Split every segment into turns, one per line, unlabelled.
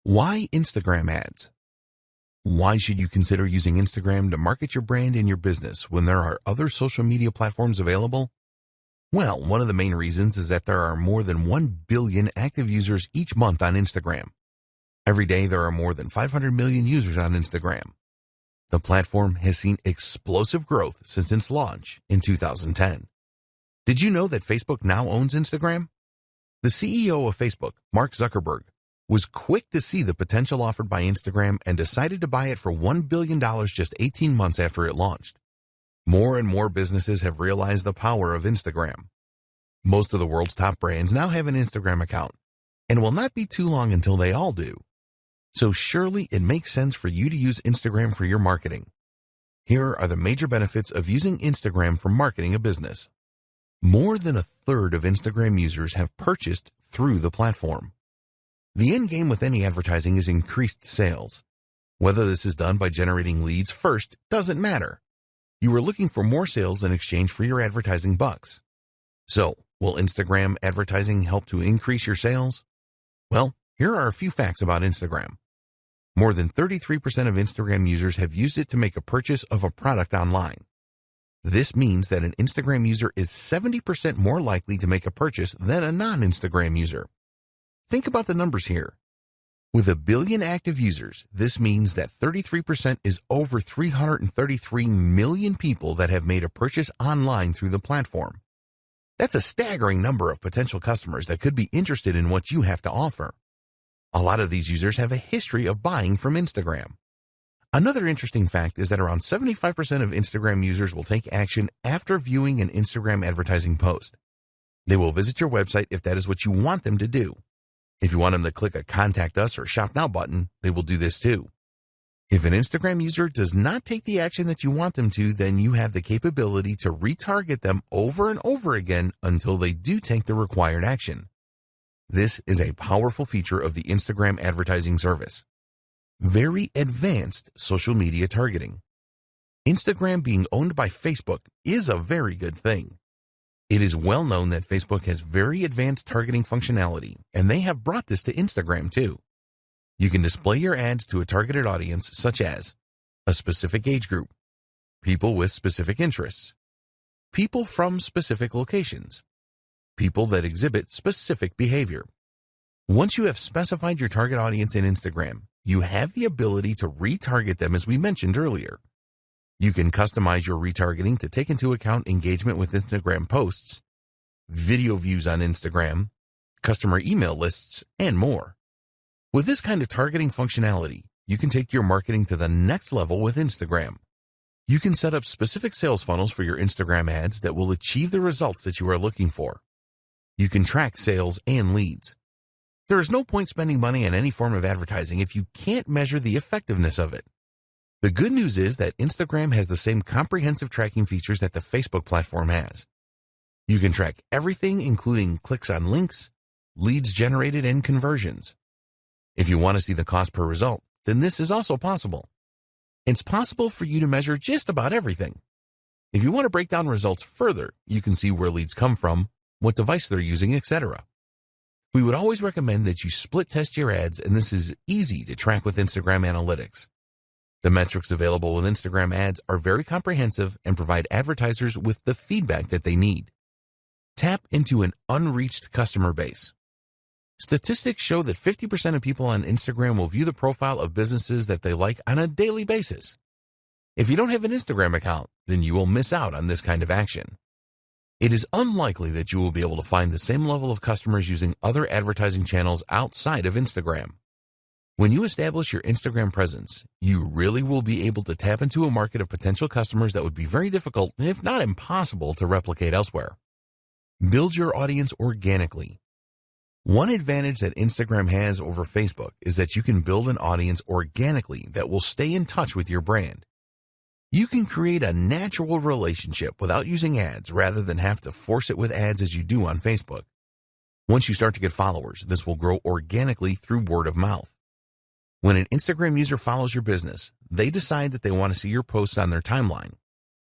Why Instagram ads? Why should you consider using Instagram to market your brand and your business when there are other social media platforms available? Well, one of the main reasons is that there are more than 1 billion active users each month on Instagram. Every day there are more than 500 million users on Instagram. The platform has seen explosive growth since its launch in 2010. Did you know that Facebook now owns Instagram? The CEO of Facebook, Mark Zuckerberg, was quick to see the potential offered by Instagram and decided to buy it for $1 billion just 18 months after it launched. More and more businesses have realized the power of Instagram. Most of the world's top brands now have an Instagram account, and it will not be too long until they all do. So surely it makes sense for you to use Instagram for your marketing. Here are the major benefits of using Instagram for marketing a business. More than a third of Instagram users have purchased through the platform. The end game with any advertising is increased sales. Whether this is done by generating leads first doesn't matter. You are looking for more sales in exchange for your advertising bucks. So, will Instagram advertising help to increase your sales? Well, here are a few facts about Instagram. More than 33% of Instagram users have used it to make a purchase of a product online. This means that an Instagram user is 70% more likely to make a purchase than a non-Instagram user. Think about the numbers here. With 1 billion active users, this means that 33% is over 333 million people that have made a purchase online through the platform. That's a staggering number of potential customers that could be interested in what you have to offer. A lot of these users have a history of buying from Instagram. Another interesting fact is that around 75% of Instagram users will take action after viewing an Instagram advertising post. They will visit your website if that is what you want them to do. If you want them to click a Contact Us or Shop Now button, they will do this too. If an Instagram user does not take the action that you want them to, then you have the capability to retarget them over and over again until they do take the required action. This is a powerful feature of the Instagram advertising service. Very advanced social media targeting. Instagram being owned by Facebook is a very good thing. It is well known that Facebook has very advanced targeting functionality, and they have brought this to Instagram too. You can display your ads to a targeted audience such as a specific age group, people with specific interests, people from specific locations, people that exhibit specific behavior. Once you have specified your target audience in Instagram, you have the ability to retarget them as we mentioned earlier. You can customize your retargeting to take into account engagement with Instagram posts, video views on Instagram, customer email lists, and more. With this kind of targeting functionality, you can take your marketing to the next level with Instagram. You can set up specific sales funnels for your Instagram ads that will achieve the results that you are looking for. You can track sales and leads. There is no point spending money on any form of advertising if you can't measure the effectiveness of it. The good news is that Instagram has the same comprehensive tracking features that the Facebook platform has. You can track everything including clicks on links, leads generated, and conversions. If you want to see the cost per result, then this is also possible. It's possible for you to measure just about everything. If you want to break down results further, you can see where leads come from, what device they're using, etc. We would always recommend that you split test your ads, and this is easy to track with Instagram Analytics. The metrics available with Instagram ads are very comprehensive and provide advertisers with the feedback that they need. Tap into an unreached customer base. Statistics show that 50% of people on Instagram will view the profile of businesses that they like on a daily basis. If you don't have an Instagram account, then you will miss out on this kind of action. It is unlikely that you will be able to find the same level of customers using other advertising channels outside of Instagram. When you establish your Instagram presence, you really will be able to tap into a market of potential customers that would be very difficult, if not impossible, to replicate elsewhere. Build your audience organically. One advantage that Instagram has over Facebook is that you can build an audience organically that will stay in touch with your brand. You can create a natural relationship without using ads rather than have to force it with ads as you do on Facebook. Once you start to get followers, this will grow organically through word of mouth. When an Instagram user follows your business, they decide that they want to see your posts on their timeline.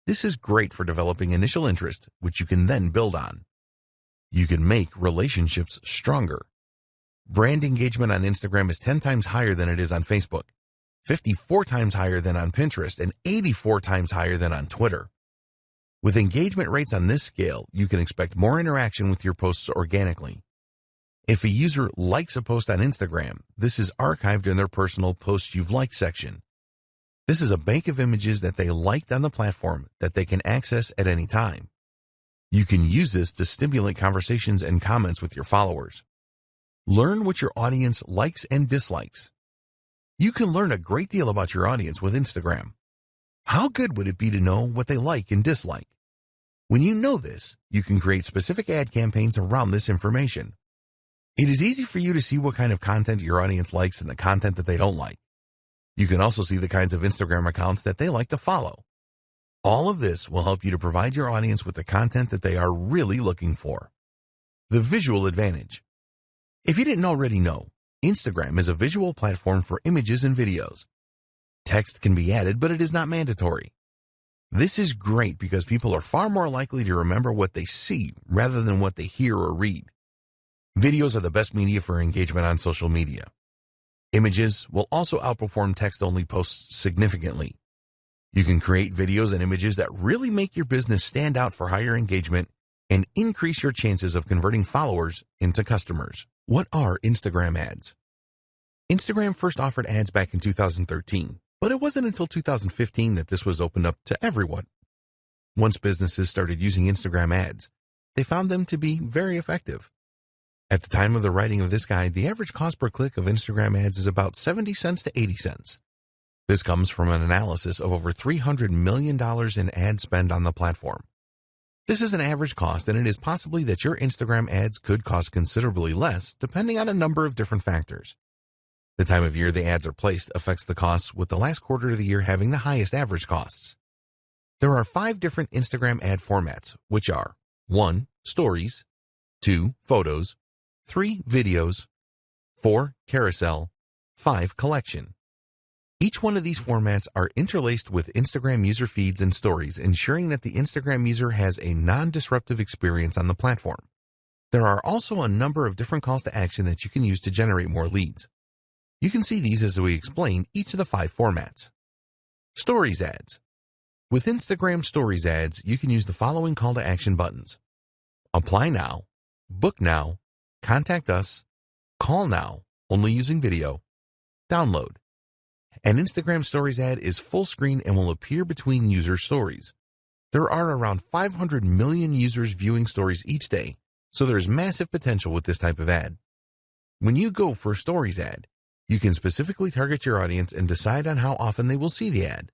This is great for developing initial interest, which you can then build on. You can make relationships stronger. Brand engagement on Instagram is 10 times higher than it is on Facebook, 54 times higher than on Pinterest, and 84 times higher than on Twitter. With engagement rates on this scale, you can expect more interaction with your posts organically. If a user likes a post on Instagram, this is archived in their personal Posts You've Liked section. This is a bank of images that they liked on the platform that they can access at any time. You can use this to stimulate conversations and comments with your followers. Learn what your audience likes and dislikes. You can learn a great deal about your audience with Instagram. How good would it be to know what they like and dislike? When you know this, you can create specific ad campaigns around this information. It is easy for you to see what kind of content your audience likes and the content that they don't like. You can also see the kinds of Instagram accounts that they like to follow. All of this will help you to provide your audience with the content that they are really looking for. The visual advantage. If you didn't already know, Instagram is a visual platform for images and videos. Text can be added, but it is not mandatory. This is great because people are far more likely to remember what they see rather than what they hear or read. Videos are the best media for engagement on social media. Images will also outperform text-only posts significantly. You can create videos and images that really make your business stand out for higher engagement and increase your chances of converting followers into customers. What are Instagram ads? Instagram first offered ads back in 2013. But it wasn't until 2015 that this was opened up to everyone. Once businesses started using Instagram ads, they found them to be very effective. At the time of the writing of this guide, the average cost per click of Instagram ads is about 70 cents to 80 cents. This comes from an analysis of over $300 million in ad spend on the platform. This is an average cost, and it is possibly that your Instagram ads could cost considerably less depending on a number of different factors. The time of year the ads are placed affects the costs, with the last quarter of the year having the highest average costs. There are 5 different Instagram ad formats, which are 1. Stories, 2. Photos, 3. Videos, 4. Carousel, 5. Collection. Each one of these formats are interlaced with Instagram user feeds and stories, ensuring that the Instagram user has a non-disruptive experience on the platform. There are also a number of different calls to action that you can use to generate more leads. You can see these as we explain each of the 5 formats. Stories ads. With Instagram Stories ads, you can use the following call to action buttons: Apply now, Book now, Contact us, Call now, only using video, Download. An Instagram Stories ad is full screen and will appear between user stories. There are around 500 million users viewing stories each day, so there is massive potential with this type of ad. When you go for a Stories ad, you can specifically target your audience and decide on how often they will see the ad.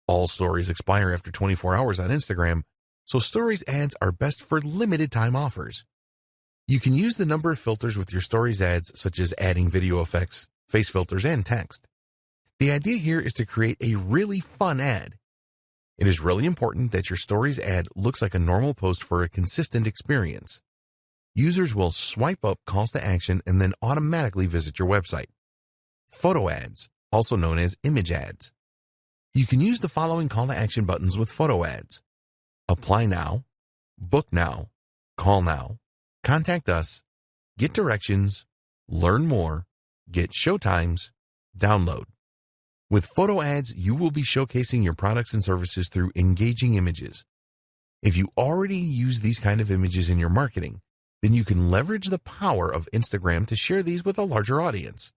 All stories expire after 24 hours on Instagram, so Stories ads are best for limited time offers. You can use the number of filters with your Stories ads, such as adding video effects, face filters, and text. The idea here is to create a really fun ad. It is really important that your Stories ad looks like a normal post for a consistent experience. Users will swipe up calls to action and then automatically visit your website. Photo ads, also known as image ads. You can use the following call to action buttons with photo ads: Apply now, Book now, Call now, Contact us, Get directions, Learn more, Get showtimes, Download. With photo ads, you will be showcasing your products and services through engaging images. If you already use these kind of images in your marketing, then you can leverage the power of Instagram to share these with a larger audience.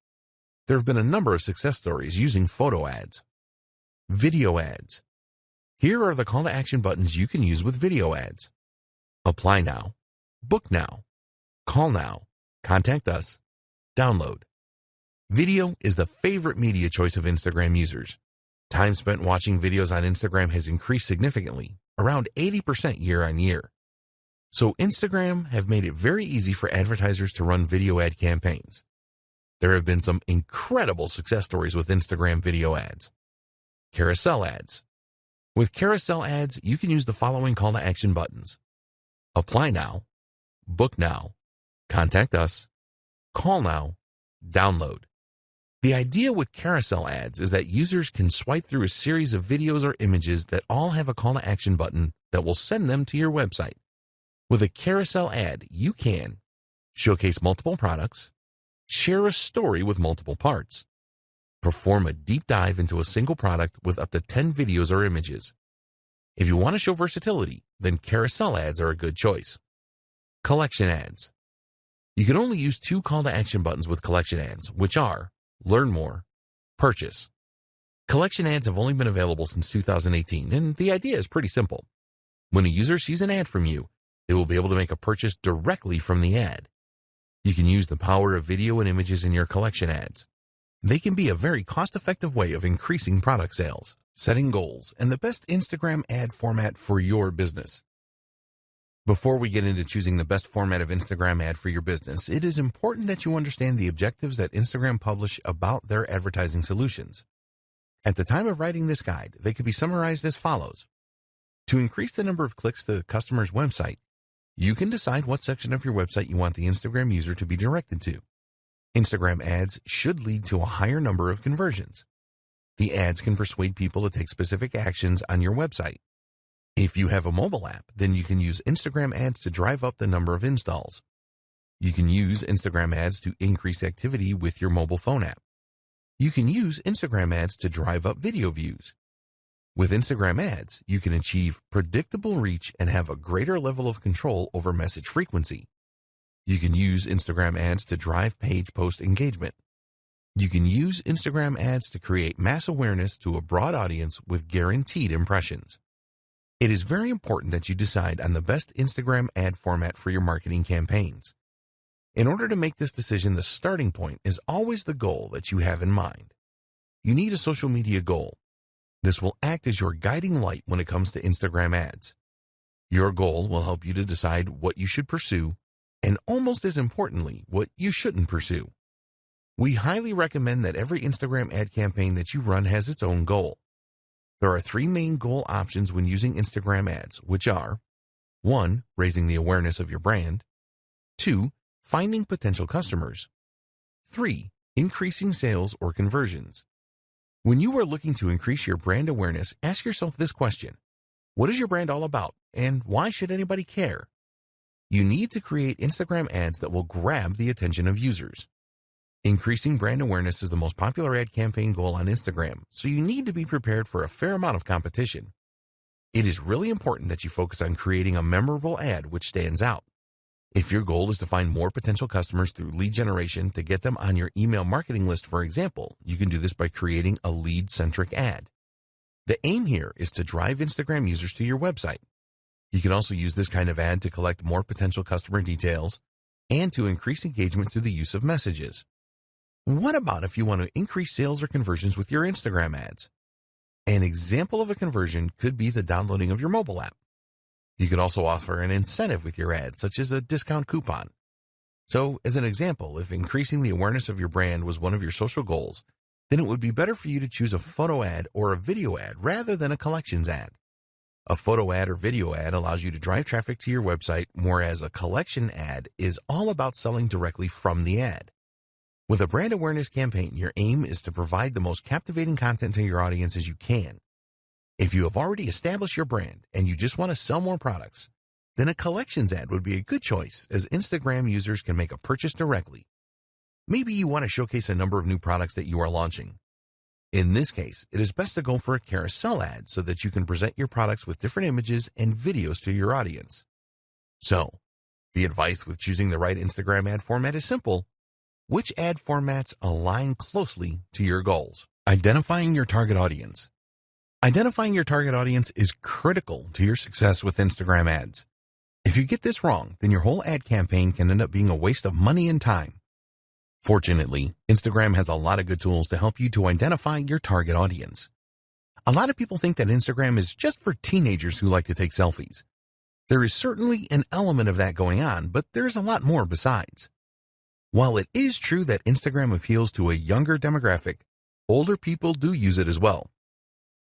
There have been a number of success stories using photo ads. Video ads. Here are the call to action buttons you can use with video ads: Apply now, Book now, Call now, Contact us, Download. Video is the favorite media choice of Instagram users. Time spent watching videos on Instagram has increased significantly, around 80% year on year. So Instagram have made it very easy for advertisers to run video ad campaigns. There have been some incredible success stories with Instagram video ads. Carousel ads. With carousel ads, you can use the following call to action buttons: Apply now, Book now, Contact us, Call now, Download. The idea with carousel ads is that users can swipe through a series of videos or images that all have a call to action button that will send them to your website. With a carousel ad, you can showcase multiple products, Share a story with multiple parts. Perform a deep dive into a single product with up to 10 videos or images. If you want to show versatility, then carousel ads are a good choice. Collection ads. You can only use 2 call to action buttons with collection ads, which are Learn More, Purchase. Collection ads have only been available since 2018, and the idea is pretty simple. When a user sees an ad from you, they will be able to make a purchase directly from the ad. You can use the power of video and images in your collection ads. They can be a very cost-effective way of increasing product sales, setting goals, and the best Instagram ad format for your business. Before we get into choosing the best format of Instagram ad for your business, it is important that you understand the objectives that Instagram publish about their advertising solutions. At the time of writing this guide, they could be summarized as follows. To increase the number of clicks to the customer's website, you can decide what section of your website you want the Instagram user to be directed to. Instagram ads should lead to a higher number of conversions. The ads can persuade people to take specific actions on your website. If you have a mobile app, then you can use Instagram ads to drive up the number of installs. You can use Instagram ads to increase activity with your mobile phone app. You can use Instagram ads to drive up video views. With Instagram ads, you can achieve predictable reach and have a greater level of control over message frequency. You can use Instagram ads to drive page post engagement. You can use Instagram ads to create mass awareness to a broad audience with guaranteed impressions. It is very important that you decide on the best Instagram ad format for your marketing campaigns. In order to make this decision, the starting point is always the goal that you have in mind. You need a social media goal. This will act as your guiding light when it comes to Instagram ads. Your goal will help you to decide what you should pursue, and almost as importantly, what you shouldn't pursue. We highly recommend that every Instagram ad campaign that you run has its own goal. There are 3 main goal options when using Instagram ads, which are 1. Raising the awareness of your brand. 2. Finding potential customers. 3. Increasing sales or conversions. When you are looking to increase your brand awareness, ask yourself this question. What is your brand all about, and why should anybody care? You need to create Instagram ads that will grab the attention of users. Increasing brand awareness is the most popular ad campaign goal on Instagram, so you need to be prepared for a fair amount of competition. It is really important that you focus on creating a memorable ad which stands out. If your goal is to find more potential customers through lead generation to get them on your email marketing list, for example, you can do this by creating a lead-centric ad. The aim here is to drive Instagram users to your website. You can also use this kind of ad to collect more potential customer details and to increase engagement through the use of messages. What about if you want to increase sales or conversions with your Instagram ads? An example of a conversion could be the downloading of your mobile app. You could also offer an incentive with your ad, such as a discount coupon. So, as an example, if increasing the awareness of your brand was one of your social goals, then it would be better for you to choose a photo ad or a video ad rather than a collections ad. A photo ad or video ad allows you to drive traffic to your website, whereas a collection ad is all about selling directly from the ad. With a brand awareness campaign, your aim is to provide the most captivating content to your audience as you can. If you have already established your brand and you just want to sell more products, then a collections ad would be a good choice as Instagram users can make a purchase directly. Maybe you want to showcase a number of new products that you are launching. In this case, it is best to go for a carousel ad so that you can present your products with different images and videos to your audience. So, the advice with choosing the right Instagram ad format is simple. Which ad formats align closely to your goals? Identifying your target audience. Identifying your target audience is critical to your success with Instagram ads. If you get this wrong, then your whole ad campaign can end up being a waste of money and time. Fortunately, Instagram has a lot of good tools to help you to identify your target audience. A lot of people think that Instagram is just for teenagers who like to take selfies. There is certainly an element of that going on, but there's a lot more besides. While it is true that Instagram appeals to a younger demographic, older people do use it as well.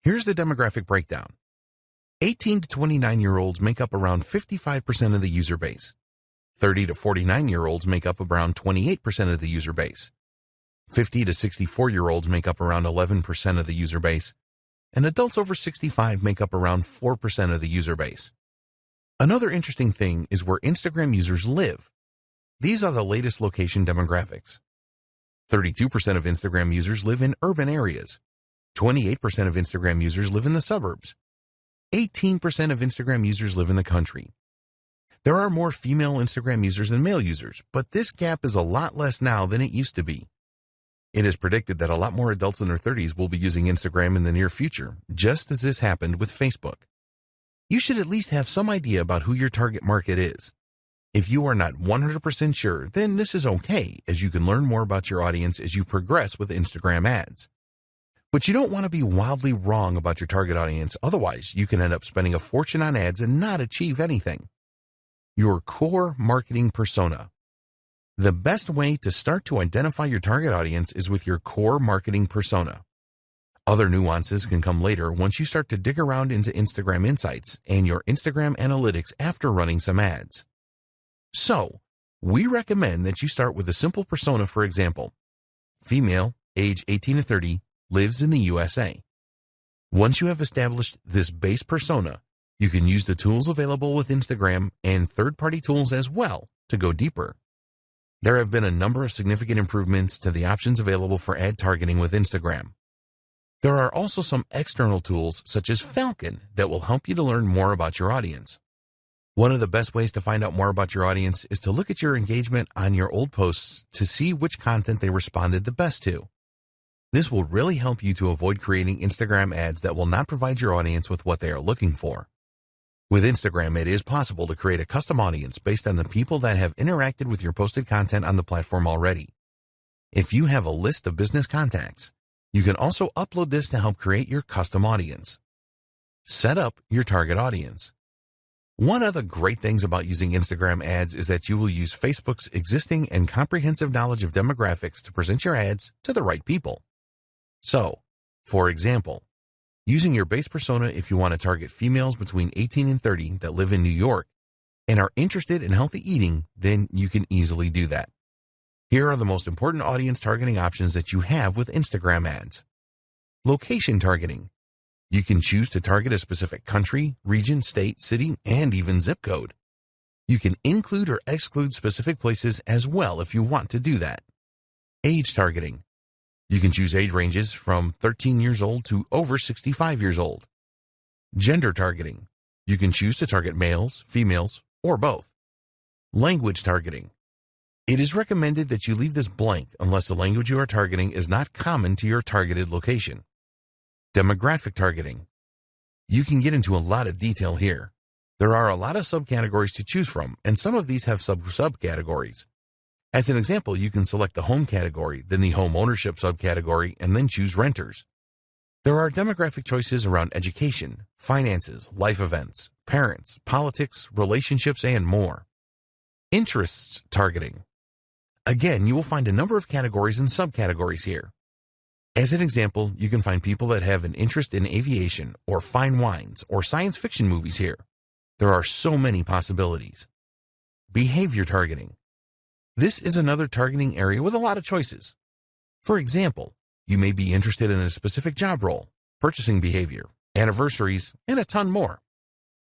Here's the demographic breakdown. 18 to 29-year-olds make up around 55% of the user base. 30 to 49-year-olds make up around 28% of the user base. 50 to 64-year-olds make up around 11% of the user base. And adults over 65 make up around 4% of the user base. Another interesting thing is where Instagram users live. These are the latest location demographics. 32% of Instagram users live in urban areas. 28% of Instagram users live in the suburbs. 18% of Instagram users live in the country. There are more female Instagram users than male users, but this gap is a lot less now than it used to be. It is predicted that a lot more adults in their 30s will be using Instagram in the near future, just as this happened with Facebook. You should at least have some idea about who your target market is. If you are not 100% sure, then this is okay, as you can learn more about your audience as you progress with Instagram ads. But you don't want to be wildly wrong about your target audience, otherwise you can end up spending a fortune on ads and not achieve anything. Your core marketing persona. The best way to start to identify your target audience is with your core marketing persona. Other nuances can come later once you start to dig around into Instagram Insights and your Instagram Analytics after running some ads. So, we recommend that you start with a simple persona. For example, female, age 18 to 30, lives in the USA. Once you have established this base persona, you can use the tools available with Instagram and third-party tools as well to go deeper. There have been a number of significant improvements to the options available for ad targeting with Instagram. There are also some external tools such as Falcon that will help you to learn more about your audience. One of the best ways to find out more about your audience is to look at your engagement on your old posts to see which content they responded the best to. This will really help you to avoid creating Instagram ads that will not provide your audience with what they are looking for. With Instagram, it is possible to create a custom audience based on the people that have interacted with your posted content on the platform already. If you have a list of business contacts, you can also upload this to help create your custom audience. Set up your target audience. One of the great things about using Instagram ads is that you will use Facebook's existing and comprehensive knowledge of demographics to present your ads to the right people. So, for example, using your base persona if you want to target females between 18 and 30 that live in New York and are interested in healthy eating, then you can easily do that. Here are the most important audience targeting options that you have with Instagram ads. Location targeting. You can choose to target a specific country, region, state, city, and even zip code. You can include or exclude specific places as well if you want to do that. Age targeting. You can choose age ranges from 13 years old to over 65 years old. Gender targeting. You can choose to target males, females, or both. Language targeting. It is recommended that you leave this blank unless the language you are targeting is not common to your targeted location. Demographic targeting. You can get into a lot of detail here. There are a lot of subcategories to choose from, and some of these have subcategories. As an example, you can select the home category, then the home ownership subcategory, and then choose renters. There are demographic choices around education, finances, life events, parents, politics, relationships, and more. Interests targeting. Again, you will find a number of categories and subcategories here. As an example, you can find people that have an interest in aviation or fine wines or science fiction movies here. There are so many possibilities. Behavior targeting. This is another targeting area with a lot of choices. For example, you may be interested in a specific job role, purchasing behavior, anniversaries, and a ton more.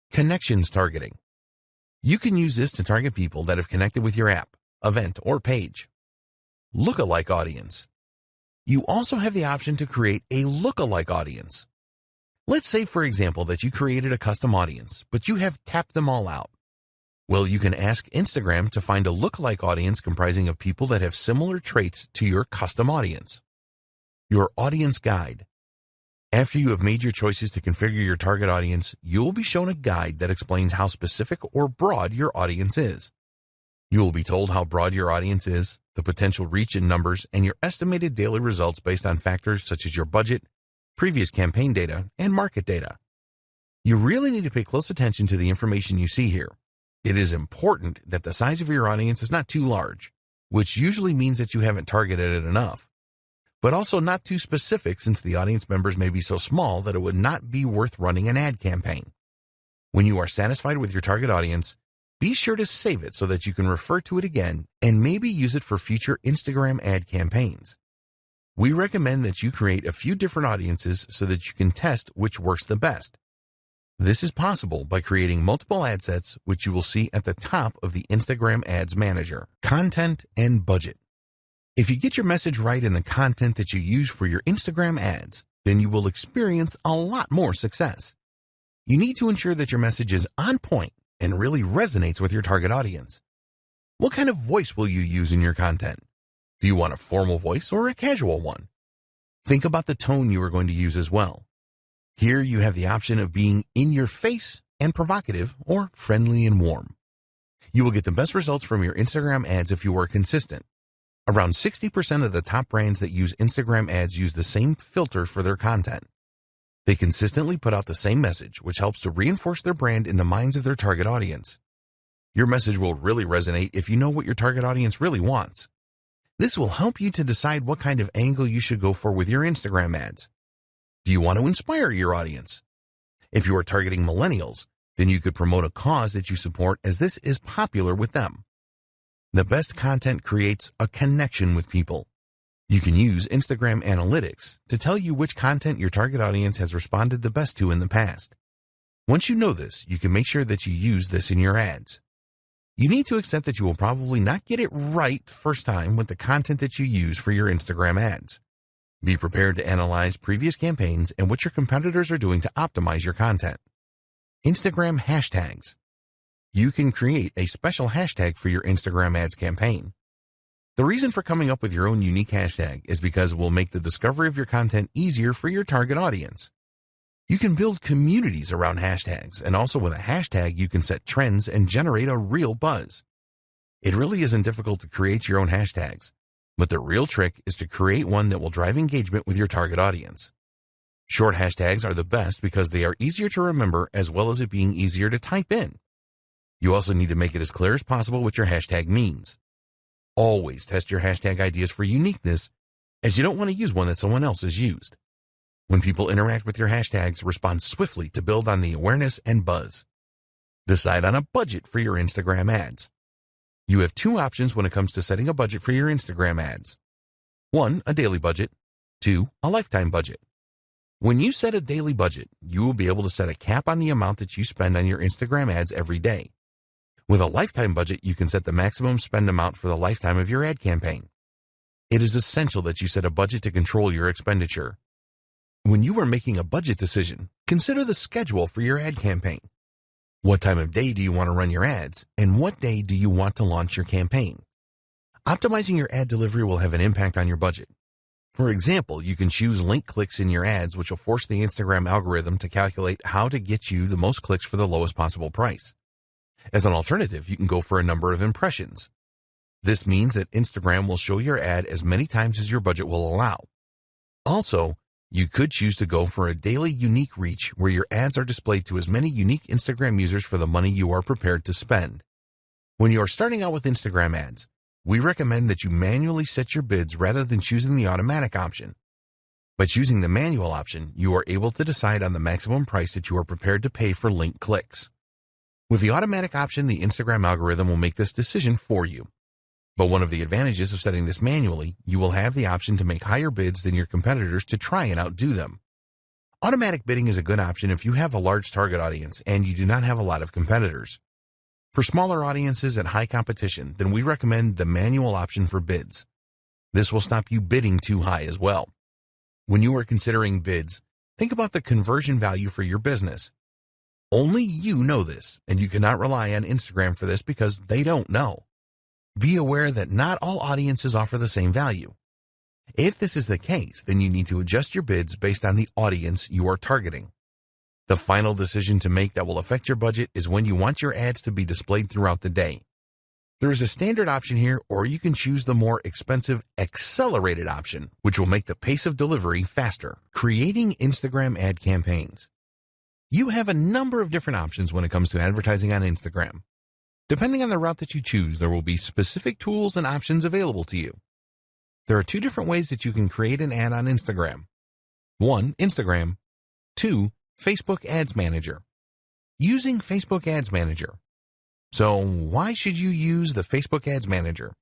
Connections targeting. You can use this to target people that have connected with your app, event, or page. Lookalike audience. You also have the option to create a lookalike audience. Let's say, for example, that you created a custom audience, but you have tapped them all out. Well, you can ask Instagram to find a lookalike audience comprising of people that have similar traits to your custom audience. Your audience guide. After you have made your choices to configure your target audience, you will be shown a guide that explains how specific or broad your audience is. You will be told how broad your audience is, the potential reach in numbers, and your estimated daily results based on factors such as your budget, previous campaign data, and market data. You really need to pay close attention to the information you see here. It is important that the size of your audience is not too large, which usually means that you haven't targeted it enough, but also not too specific since the audience members may be so small that it would not be worth running an ad campaign. When you are satisfied with your target audience, be sure to save it so that you can refer to it again and maybe use it for future Instagram ad campaigns. We recommend that you create a few different audiences so that you can test which works the best. This is possible by creating multiple ad sets, which you will see at the top of the Instagram Ads Manager. Content and budget. If you get your message right in the content that you use for your Instagram ads, then you will experience a lot more success. You need to ensure that your message is on point and really resonates with your target audience. What kind of voice will you use in your content? Do you want a formal voice or a casual one? Think about the tone you are going to use as well. Here you have the option of being in your face and provocative or friendly and warm. You will get the best results from your Instagram ads if you are consistent. Around 60% of the top brands that use Instagram ads use the same filter for their content. They consistently put out the same message, which helps to reinforce their brand in the minds of their target audience. Your message will really resonate if you know what your target audience really wants. This will help you to decide what kind of angle you should go for with your Instagram ads. Do you want to inspire your audience? If you are targeting millennials, then you could promote a cause that you support, as this is popular with them. The best content creates a connection with people. You can use Instagram Analytics to tell you which content your target audience has responded the best to in the past. Once you know this, you can make sure that you use this in your ads. You need to accept that you will probably not get it right first time with the content that you use for your Instagram ads. Be prepared to analyze previous campaigns and what your competitors are doing to optimize your content. Instagram hashtags. You can create a special hashtag for your Instagram ads campaign. The reason for coming up with your own unique hashtag is because it will make the discovery of your content easier for your target audience. You can build communities around hashtags, and also with a hashtag you can set trends and generate a real buzz. It really isn't difficult to create your own hashtags, but the real trick is to create one that will drive engagement with your target audience. Short hashtags are the best because they are easier to remember as well as it being easier to type in. You also need to make it as clear as possible what your hashtag means. Always test your hashtag ideas for uniqueness, as you don't want to use one that someone else has used. When people interact with your hashtags, respond swiftly to build on the awareness and buzz. Decide on a budget for your Instagram ads. You have two options when it comes to setting a budget for your Instagram ads. 1, a daily budget. 2, a lifetime budget. When you set a daily budget, you will be able to set a cap on the amount that you spend on your Instagram ads every day. With a lifetime budget, you can set the maximum spend amount for the lifetime of your ad campaign. It is essential that you set a budget to control your expenditure. When you are making a budget decision, consider the schedule for your ad campaign. What time of day do you want to run your ads, and what day do you want to launch your campaign? Optimizing your ad delivery will have an impact on your budget. For example, you can choose link clicks in your ads, which will force the Instagram algorithm to calculate how to get you the most clicks for the lowest possible price. As an alternative, you can go for a number of impressions. This means that Instagram will show your ad as many times as your budget will allow. Also, you could choose to go for a daily unique reach where your ads are displayed to as many unique Instagram users for the money you are prepared to spend. When you are starting out with Instagram ads, we recommend that you manually set your bids rather than choosing the automatic option. By choosing the manual option, you are able to decide on the maximum price that you are prepared to pay for link clicks. With the automatic option, the Instagram algorithm will make this decision for you. But one of the advantages of setting this manually, you will have the option to make higher bids than your competitors to try and outdo them. Automatic bidding is a good option if you have a large target audience and you do not have a lot of competitors. For smaller audiences at high competition, then we recommend the manual option for bids. This will stop you bidding too high as well. When you are considering bids, think about the conversion value for your business. Only you know this, and you cannot rely on Instagram for this because they don't know. Be aware that not all audiences offer the same value. If this is the case, then you need to adjust your bids based on the audience you are targeting. The final decision to make that will affect your budget is when you want your ads to be displayed throughout the day. There is a standard option here, or you can choose the more expensive accelerated option, which will make the pace of delivery faster. Creating Instagram ad campaigns. You have a number of different options when it comes to advertising on Instagram. Depending on the route that you choose, there will be specific tools and options available to you. There are two different ways that you can create an ad on Instagram. 1, Instagram. 2, Facebook Ads Manager. Using Facebook Ads Manager. So why should you use the Facebook Ads Manager?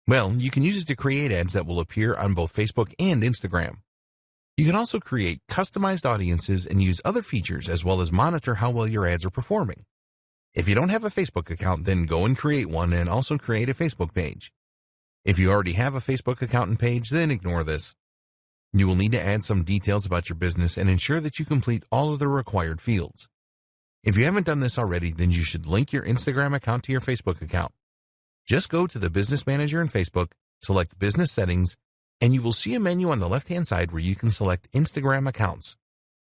Well, you can use it to create ads that will appear on both Facebook and Instagram. You can also create customized audiences and use other features as well as monitor how well your ads are performing. If you don't have a Facebook account, then go and create one and also create a Facebook page. If you already have a Facebook account and page, then ignore this. You will need to add some details about your business and ensure that you complete all of the required fields. If you haven't done this already, then you should link your Instagram account to your Facebook account. Just go to the Business Manager in Facebook, select Business Settings, and you will see a menu on the left-hand side where you can select Instagram Accounts.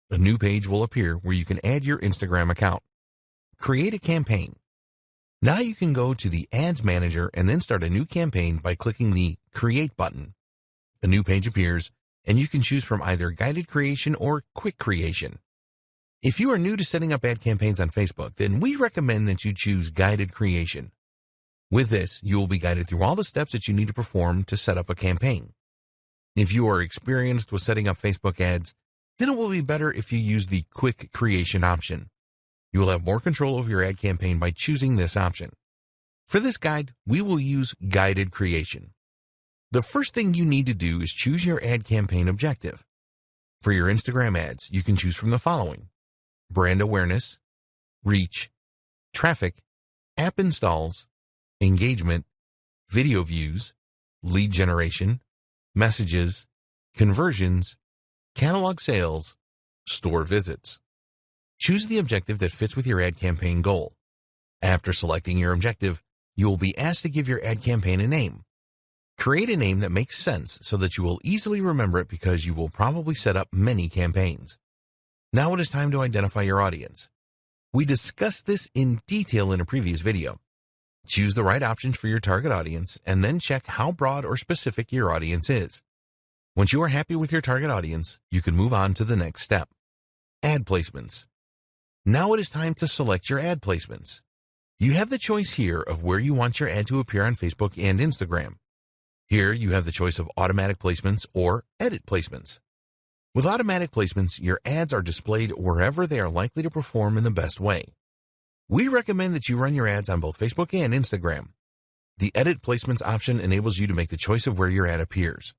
A new page will appear where you can add your Instagram account. Create a campaign. Now you can go to the Ads Manager and then start a new campaign by clicking the Create button. A new page appears, and you can choose from either Guided Creation or Quick Creation. If you are new to setting up ad campaigns on Facebook, then we recommend that you choose Guided Creation. With this, you will be guided through all the steps that you need to perform to set up a campaign. If you are experienced with setting up Facebook ads, then it will be better if you use the Quick Creation option. You will have more control over your ad campaign by choosing this option. For this guide, we will use Guided Creation. The first thing you need to do is choose your ad campaign objective. For your Instagram ads, you can choose from the following: brand awareness, reach, traffic, app installs, engagement, video views, lead generation, messages, conversions, catalog sales, store visits. Choose the objective that fits with your ad campaign goal. After selecting your objective, you will be asked to give your ad campaign a name. Create a name that makes sense so that you will easily remember it because you will probably set up many campaigns. Now it is time to identify your audience. We discussed this in detail in a previous video. Choose the right options for your target audience and then check how broad or specific your audience is. Once you are happy with your target audience, you can move on to the next step: ad placements. Now it is time to select your ad placements. You have the choice here of where you want your ad to appear on Facebook and Instagram. Here you have the choice of automatic placements or edit placements. With automatic placements, your ads are displayed wherever they are likely to perform in the best way. We recommend that you run your ads on both Facebook and Instagram. The edit placements option enables you to make the choice of where your ad appears.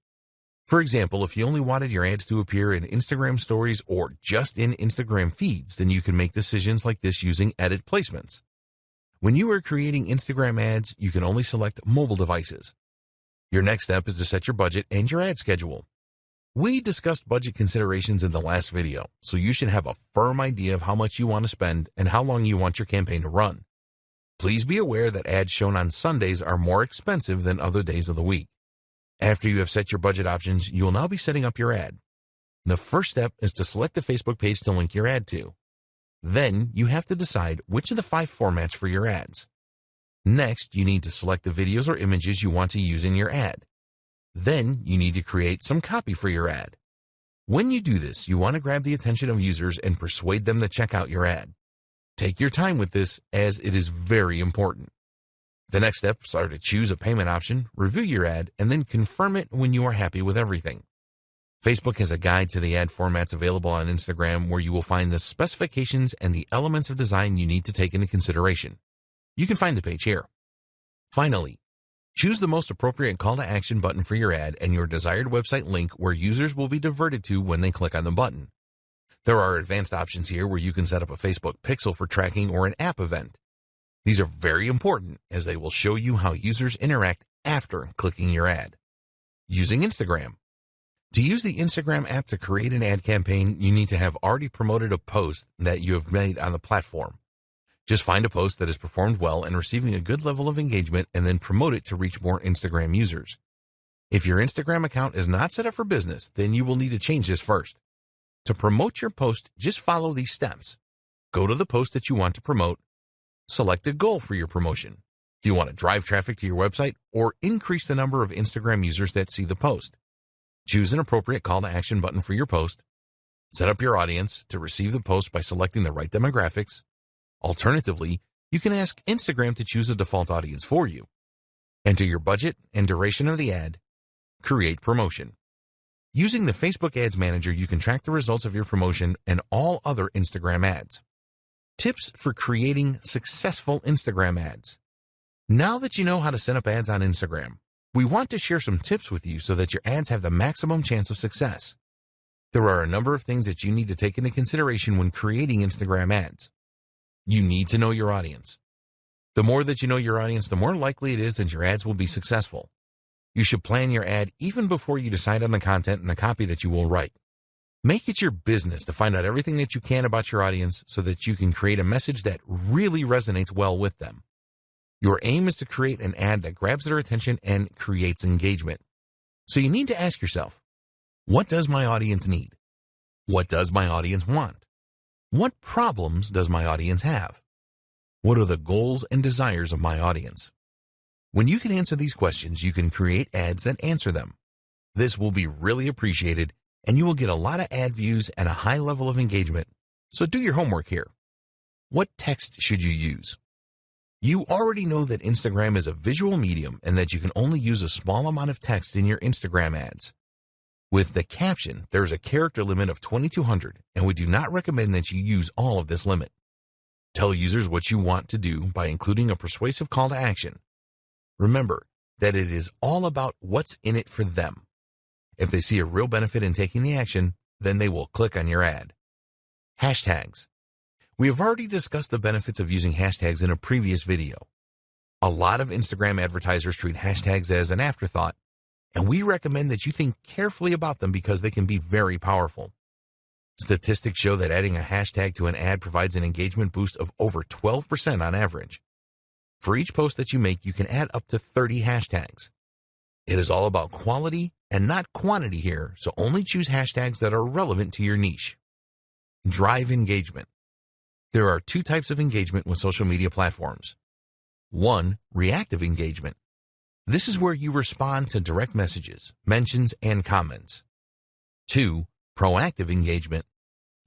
For example, if you only wanted your ads to appear in Instagram stories or just in Instagram feeds, then you can make decisions like this using edit placements. When you are creating Instagram ads, you can only select mobile devices. Your next step is to set your budget and your ad schedule. We discussed budget considerations in the last video, so you should have a firm idea of how much you want to spend and how long you want your campaign to run. Please be aware that ads shown on Sundays are more expensive than other days of the week. After you have set your budget options, you will now be setting up your ad. The first step is to select the Facebook page to link your ad to. Then you have to decide which of the 5 formats for your ads. Next, you need to select the videos or images you want to use in your ad. Then you need to create some copy for your ad. When you do this, you want to grab the attention of users and persuade them to check out your ad. Take your time with this, as it is very important. The next steps are to choose a payment option, review your ad, and then confirm it when you are happy with everything. Facebook has a guide to the ad formats available on Instagram where you will find the specifications and the elements of design you need to take into consideration. You can find the page here. Finally, choose the most appropriate call to action button for your ad and your desired website link where users will be diverted to when they click on the button. There are advanced options here where you can set up a Facebook pixel for tracking or an app event. These are very important as they will show you how users interact after clicking your ad. Using Instagram. To use the Instagram app to create an ad campaign, you need to have already promoted a post that you have made on the platform. Just find a post that has performed well and receiving a good level of engagement and then promote it to reach more Instagram users. If your Instagram account is not set up for business, then you will need to change this first. To promote your post, just follow these steps. Go to the post that you want to promote. Select a goal for your promotion. Do you want to drive traffic to your website or increase the number of Instagram users that see the post? Choose an appropriate call to action button for your post. Set up your audience to receive the post by selecting the right demographics. Alternatively, you can ask Instagram to choose a default audience for you. Enter your budget and duration of the ad. Create promotion. Using the Facebook Ads Manager, you can track the results of your promotion and all other Instagram ads. Tips for creating successful Instagram ads. Now that you know how to set up ads on Instagram, we want to share some tips with you so that your ads have the maximum chance of success. There are a number of things that you need to take into consideration when creating Instagram ads. You need to know your audience. The more that you know your audience, the more likely it is that your ads will be successful. You should plan your ad even before you decide on the content and the copy that you will write. Make it your business to find out everything that you can about your audience so that you can create a message that really resonates well with them. Your aim is to create an ad that grabs their attention and creates engagement. So you need to ask yourself, what does my audience need? What does my audience want? What problems does my audience have? What are the goals and desires of my audience? When you can answer these questions, you can create ads that answer them. This will be really appreciated, and you will get a lot of ad views and a high level of engagement. So do your homework here. What text should you use? You already know that Instagram is a visual medium and that you can only use a small amount of text in your Instagram ads. With the caption, there is a character limit of 2,200, and we do not recommend that you use all of this limit. Tell users what you want to do by including a persuasive call to action. Remember that it is all about what's in it for them. If they see a real benefit in taking the action, then they will click on your ad. Hashtags. We have already discussed the benefits of using hashtags in a previous video. A lot of Instagram advertisers treat hashtags as an afterthought, and we recommend that you think carefully about them because they can be very powerful. Statistics show that adding a hashtag to an ad provides an engagement boost of over 12% on average. For each post that you make, you can add up to 30 hashtags. It is all about quality and not quantity here, so only choose hashtags that are relevant to your niche. Drive engagement. There are two types of engagement with social media platforms. 1. Reactive engagement. This is where you respond to direct messages, mentions, and comments. 2. Proactive engagement.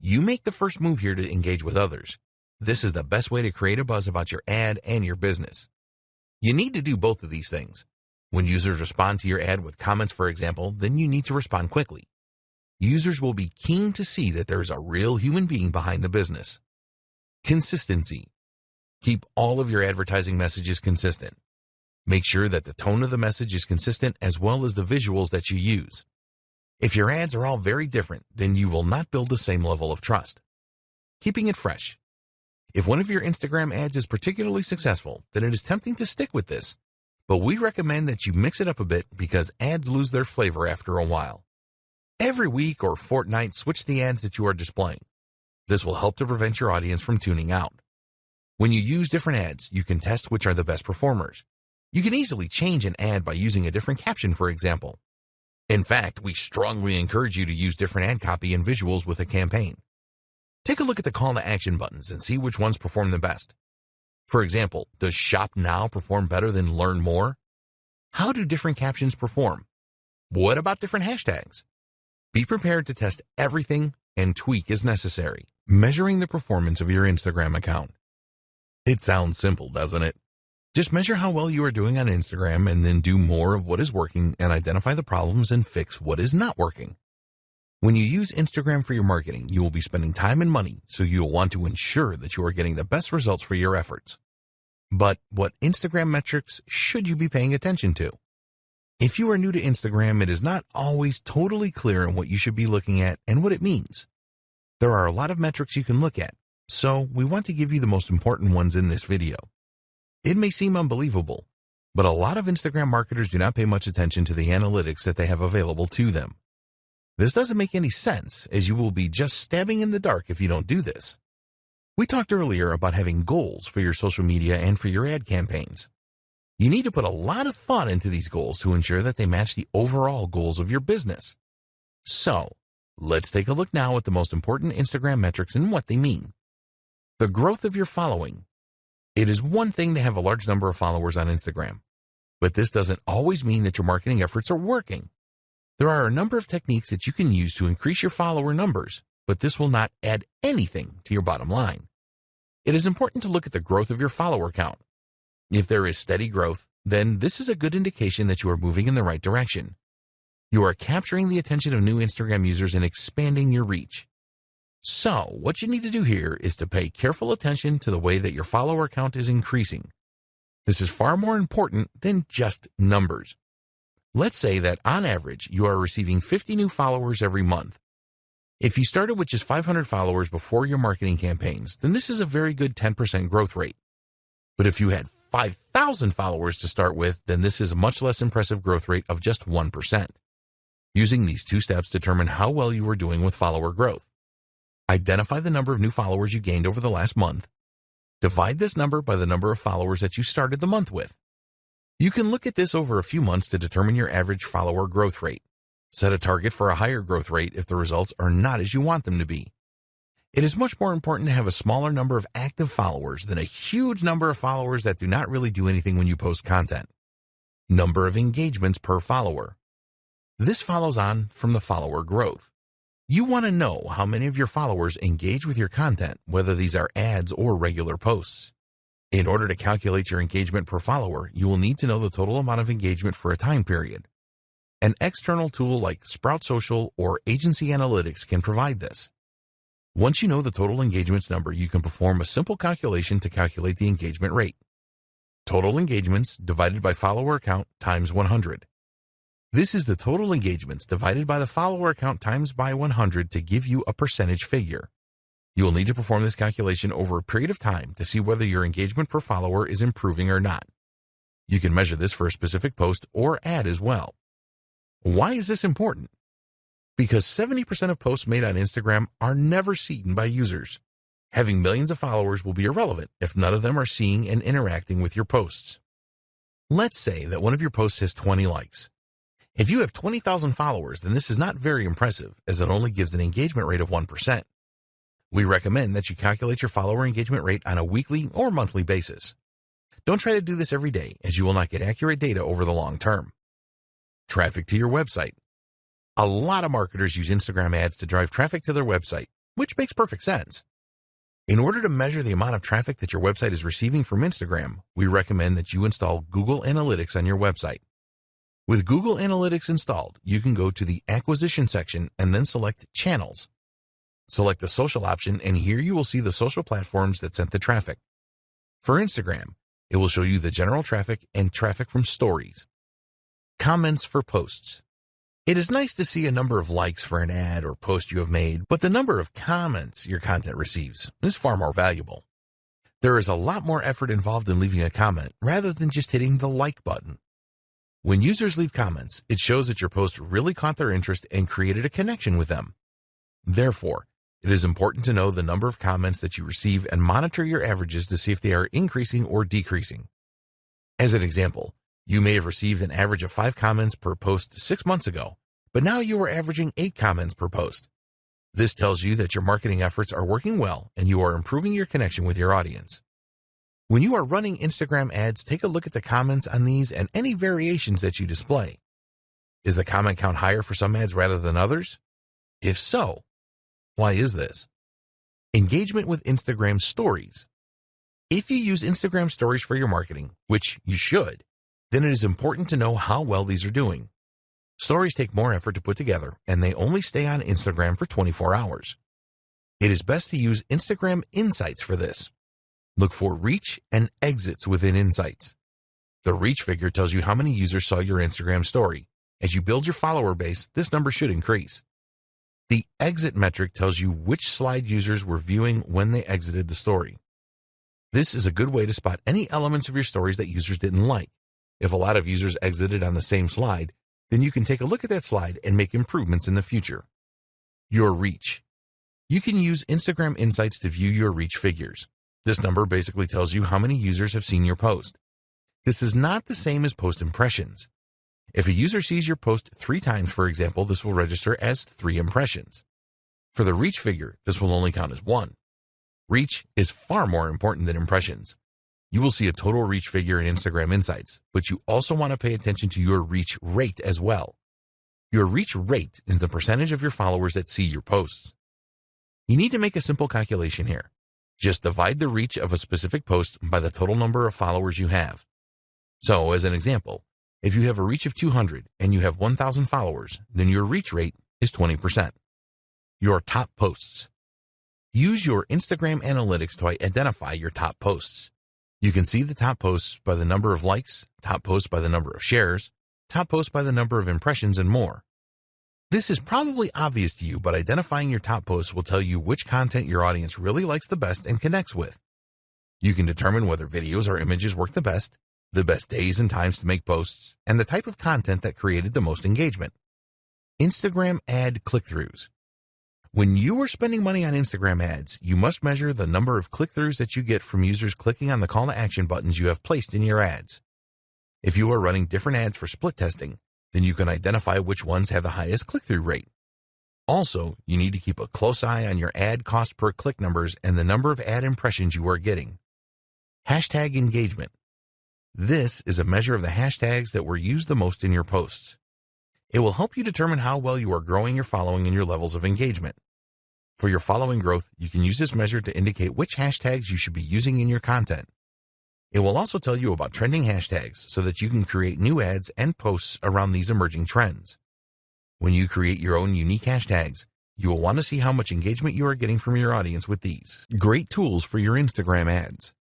You make the first move here to engage with others. This is the best way to create a buzz about your ad and your business. You need to do both of these things. When users respond to your ad with comments, for example, then you need to respond quickly. Users will be keen to see that there is a real human being behind the business. Consistency. Keep all of your advertising messages consistent. Make sure that the tone of the message is consistent as well as the visuals that you use. If your ads are all very different, then you will not build the same level of trust. Keeping it fresh. If one of your Instagram ads is particularly successful, then it is tempting to stick with this. But we recommend that you mix it up a bit because ads lose their flavor after a while. Every week or fortnight, switch the ads that you are displaying. This will help to prevent your audience from tuning out. When you use different ads, you can test which are the best performers. You can easily change an ad by using a different caption, for example. In fact, we strongly encourage you to use different ad copy and visuals with a campaign. Take a look at the call to action buttons and see which ones perform the best. For example, does Shop Now perform better than Learn More? How do different captions perform? What about different hashtags? Be prepared to test everything and tweak as necessary. Measuring the performance of your Instagram account. It sounds simple, doesn't it? Just measure how well you are doing on Instagram and then do more of what is working and identify the problems and fix what is not working. When you use Instagram for your marketing, you will be spending time and money, so you will want to ensure that you are getting the best results for your efforts. But what Instagram metrics should you be paying attention to? If you are new to Instagram, it is not always totally clear on what you should be looking at and what it means. There are a lot of metrics you can look at, so we want to give you the most important ones in this video. It may seem unbelievable, but a lot of Instagram marketers do not pay much attention to the analytics that they have available to them. This doesn't make any sense, as you will be just stabbing in the dark if you don't do this. We talked earlier about having goals for your social media and for your ad campaigns. You need to put a lot of thought into these goals to ensure that they match the overall goals of your business. So, let's take a look now at the most important Instagram metrics and what they mean. The growth of your following. It is one thing to have a large number of followers on Instagram, but this doesn't always mean that your marketing efforts are working. There are a number of techniques that you can use to increase your follower numbers, but this will not add anything to your bottom line. It is important to look at the growth of your follower count. If there is steady growth, then this is a good indication that you are moving in the right direction. You are capturing the attention of new Instagram users and expanding your reach. So, what you need to do here is to pay careful attention to the way that your follower count is increasing. This is far more important than just numbers. Let's say that on average, you are receiving 50 new followers every month. If you started with just 500 followers before your marketing campaigns, then this is a very good 10% growth rate. But if you had 5,000 followers to start with, then this is a much less impressive growth rate of just 1%. Using these two steps determine how well you are doing with follower growth. Identify the number of new followers you gained over the last month. Divide this number by the number of followers that you started the month with. You can look at this over a few months to determine your average follower growth rate. Set a target for a higher growth rate if the results are not as you want them to be. It is much more important to have a smaller number of active followers than a huge number of followers that do not really do anything when you post content. Number of engagements per follower. This follows on from the follower growth. You want to know how many of your followers engage with your content, whether these are ads or regular posts. In order to calculate your engagement per follower, you will need to know the total amount of engagement for a time period. An external tool like Sprout Social or Agency Analytics can provide this. Once you know the total engagements number, you can perform a simple calculation to calculate the engagement rate. Total engagements divided by follower count times 100. This is the total engagements divided by the follower count times by 100 to give you a percentage figure. You will need to perform this calculation over a period of time to see whether your engagement per follower is improving or not. You can measure this for a specific post or ad as well. Why is this important? Because 70% of posts made on Instagram are never seen by users. Having millions of followers will be irrelevant if none of them are seeing and interacting with your posts. Let's say that one of your posts has 20 likes. If you have 20,000 followers, then this is not very impressive, as it only gives an engagement rate of 1%. We recommend that you calculate your follower engagement rate on a weekly or monthly basis. Don't try to do this every day, as you will not get accurate data over the long term. Traffic to your website. A lot of marketers use Instagram ads to drive traffic to their website, which makes perfect sense. In order to measure the amount of traffic that your website is receiving from Instagram, we recommend that you install Google Analytics on your website. With Google Analytics installed, you can go to the Acquisition section and then select Channels. Select the Social option, and here you will see the social platforms that sent the traffic. For Instagram, it will show you the general traffic and traffic from stories. Comments for posts. It is nice to see a number of likes for an ad or post you have made, but the number of comments your content receives is far more valuable. There is a lot more effort involved in leaving a comment rather than just hitting the like button. When users leave comments, it shows that your post really caught their interest and created a connection with them. Therefore, it is important to know the number of comments that you receive and monitor your averages to see if they are increasing or decreasing. As an example, you may have received an average of 5 comments per post 6 months ago, but now you are averaging 8 comments per post. This tells you that your marketing efforts are working well and you are improving your connection with your audience. When you are running Instagram ads, take a look at the comments on these and any variations that you display. Is the comment count higher for some ads rather than others? If so, why is this? Engagement with Instagram Stories. If you use Instagram Stories for your marketing, which you should, then it is important to know how well these are doing. Stories take more effort to put together, and they only stay on Instagram for 24 hours. It is best to use Instagram Insights for this. Look for reach and exits within Insights. The reach figure tells you how many users saw your Instagram story. As you build your follower base, this number should increase. The exit metric tells you which slide users were viewing when they exited the story. This is a good way to spot any elements of your stories that users didn't like. If a lot of users exited on the same slide, then you can take a look at that slide and make improvements in the future. Your reach. You can use Instagram Insights to view your reach figures. This number basically tells you how many users have seen your post. This is not the same as post impressions. If a user sees your post 3 times, for example, this will register as 3 impressions. For the reach figure, this will only count as 1. Reach is far more important than impressions. You will see a total reach figure in Instagram Insights, but you also want to pay attention to your reach rate as well. Your reach rate is the percentage of your followers that see your posts. You need to make a simple calculation here. Just divide the reach of a specific post by the total number of followers you have. So, as an example, if you have a reach of 200 and you have 1,000 followers, then your reach rate is 20%. Your top posts. Use your Instagram Analytics to identify your top posts. You can see the top posts by the number of likes, top posts by the number of shares, top posts by the number of impressions, and more. This is probably obvious to you, but identifying your top posts will tell you which content your audience really likes the best and connects with. You can determine whether videos or images work the best days and times to make posts, and the type of content that created the most engagement. Instagram ad click-throughs. When you are spending money on Instagram ads, you must measure the number of click-throughs that you get from users clicking on the call to action buttons you have placed in your ads. If you are running different ads for split testing, then you can identify which ones have the highest click-through rate. Also, you need to keep a close eye on your ad cost per click numbers and the number of ad impressions you are getting. Hashtag engagement. This is a measure of the hashtags that were used the most in your posts. It will help you determine how well you are growing your following and your levels of engagement. For your following growth, you can use this measure to indicate which hashtags you should be using in your content. It will also tell you about trending hashtags so that you can create new ads and posts around these emerging trends. When you create your own unique hashtags, you will want to see how much engagement you are getting from your audience with these. Great tools for your Instagram ads.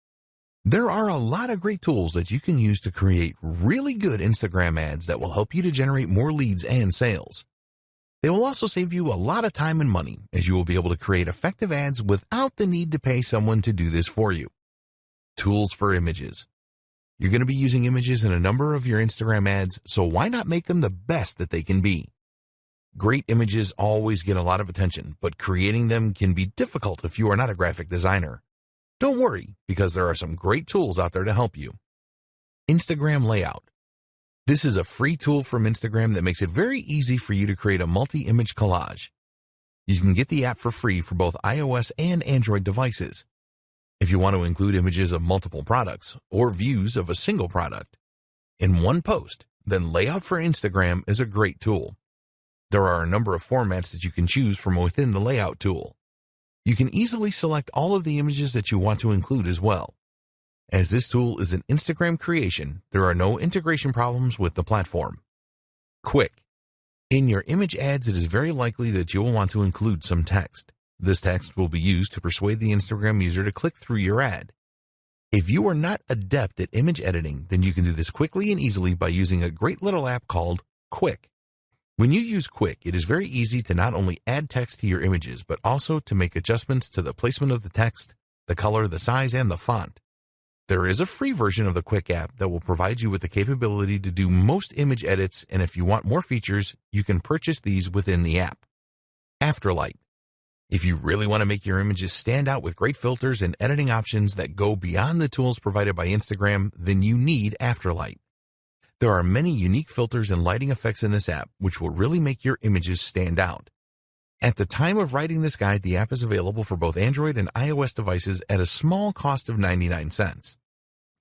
There are a lot of great tools that you can use to create really good Instagram ads that will help you to generate more leads and sales. They will also save you a lot of time and money, as you will be able to create effective ads without the need to pay someone to do this for you. Tools for images. You're going to be using images in a number of your Instagram ads, so why not make them the best that they can be? Great images always get a lot of attention, but creating them can be difficult if you are not a graphic designer. Don't worry, because there are some great tools out there to help you. Instagram Layout. This is a free tool from Instagram that makes it very easy for you to create a multi-image collage. You can get the app for free for both iOS and Android devices. If you want to include images of multiple products or views of a single product in one post, then Layout for Instagram is a great tool. There are a number of formats that you can choose from within the Layout tool. You can easily select all of the images that you want to include as well. As this tool is an Instagram creation, there are no integration problems with the platform. Quick. In your image ads, it is very likely that you will want to include some text. This text will be used to persuade the Instagram user to click through your ad. If you are not adept at image editing, then you can do this quickly and easily by using a great little app called Quick. When you use Quick, it is very easy to not only add text to your images, but also to make adjustments to the placement of the text, the color, the size, and the font. There is a free version of the Quick app that will provide you with the capability to do most image edits, and if you want more features, you can purchase these within the app. Afterlight. If you really want to make your images stand out with great filters and editing options that go beyond the tools provided by Instagram, then you need Afterlight. There are many unique filters and lighting effects in this app, which will really make your images stand out. At the time of writing this guide, the app is available for both Android and iOS devices at a small cost of 99 cents.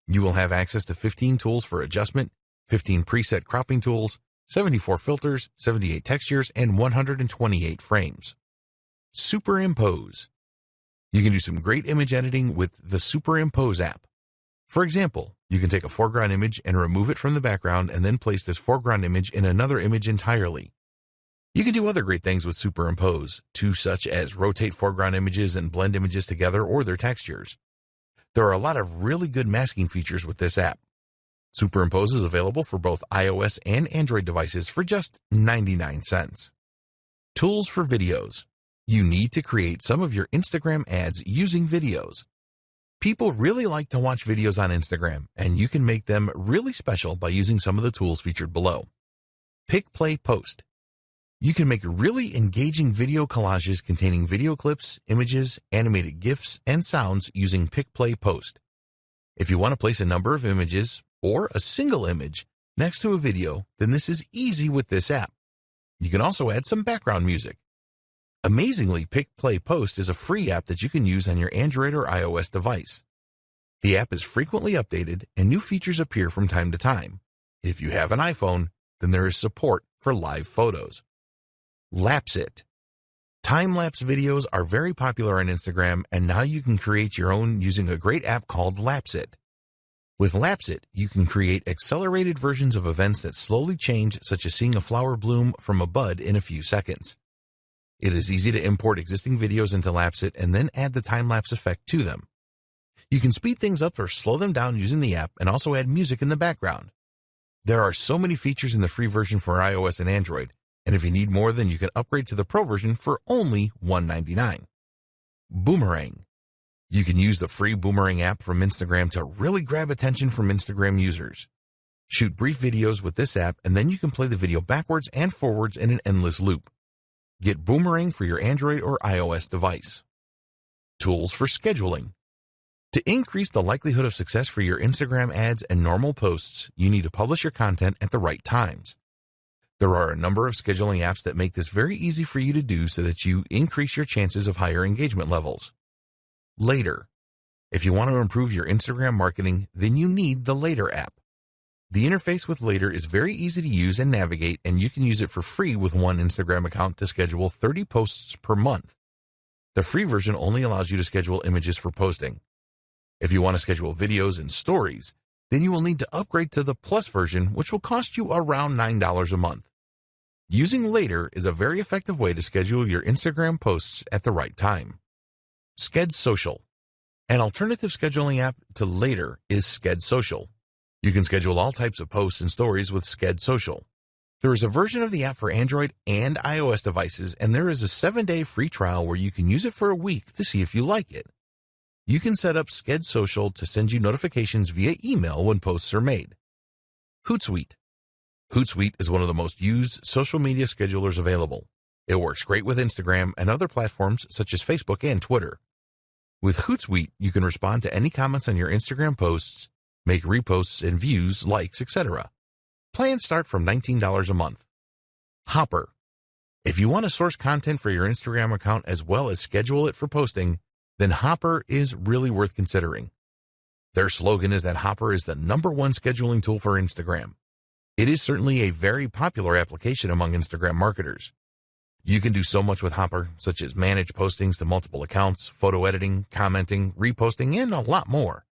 You will have access to 15 tools for adjustment, 15 preset cropping tools, 74 filters, 78 textures, and 128 frames. Superimpose. You can do some great image editing with the Superimpose app. For example, you can take a foreground image and remove it from the background and then place this foreground image in another image entirely. You can do other great things with Superimpose, too, such as rotate foreground images and blend images together or their textures. There are a lot of really good masking features with this app. Superimpose is available for both iOS and Android devices for just 99 cents. Tools for videos. You need to create some of your Instagram ads using videos. People really like to watch videos on Instagram, and you can make them really special by using some of the tools featured below. Pick, Play, Post. You can make really engaging video collages containing video clips, images, animated GIFs, and sounds using Pick, Play, Post. If you want to place a number of images, or a single image, next to a video, then this is easy with this app. You can also add some background music. Amazingly, Pick, Play, Post is a free app that you can use on your Android or iOS device. The app is frequently updated and new features appear from time to time. If you have an iPhone, then there is support for live photos. Lapsit. Time-lapse videos are very popular on Instagram, and now you can create your own using a great app called Lapsit. With Lapsit, you can create accelerated versions of events that slowly change, such as seeing a flower bloom from a bud in a few seconds. It is easy to import existing videos into Lapsit and then add the time-lapse effect to them. You can speed things up or slow them down using the app and also add music in the background. There are so many features in the free version for iOS and Android, and if you need more, then you can upgrade to the Pro version for only $199. Boomerang. You can use the free Boomerang app from Instagram to really grab attention from Instagram users. Shoot brief videos with this app, and then you can play the video backwards and forwards in an endless loop. Get Boomerang for your Android or iOS device. Tools for scheduling. To increase the likelihood of success for your Instagram ads and normal posts, you need to publish your content at the right times. There are a number of scheduling apps that make this very easy for you to do so that you increase your chances of higher engagement levels. Later. If you want to improve your Instagram marketing, then you need the Later app. The interface with Later is very easy to use and navigate, and you can use it for free with one Instagram account to schedule 30 posts per month. The free version only allows you to schedule images for posting. If you want to schedule videos and stories, then you will need to upgrade to the Plus version, which will cost you around $9 a month. Using Later is a very effective way to schedule your Instagram posts at the right time. Sked Social. An alternative scheduling app to Later is Sked Social. You can schedule all types of posts and stories with Sked Social. There is a version of the app for Android and iOS devices, and there is a 7-day free trial where you can use it for a week to see if you like it. You can set up Sked Social to send you notifications via email when posts are made. Hootsuite. Hootsuite is one of the most used social media schedulers available. It works great with Instagram and other platforms such as Facebook and Twitter. With Hootsuite, you can respond to any comments on your Instagram posts, make reposts and views, likes, etc. Plans start from $19 a month. Hopper. If you want to source content for your Instagram account as well as schedule it for posting, then Hopper is really worth considering. Their slogan is that Hopper is the #1 scheduling tool for Instagram. It is certainly a very popular application among Instagram marketers. You can do so much with Hopper, such as manage postings to multiple accounts, photo editing, commenting, reposting, and a lot more.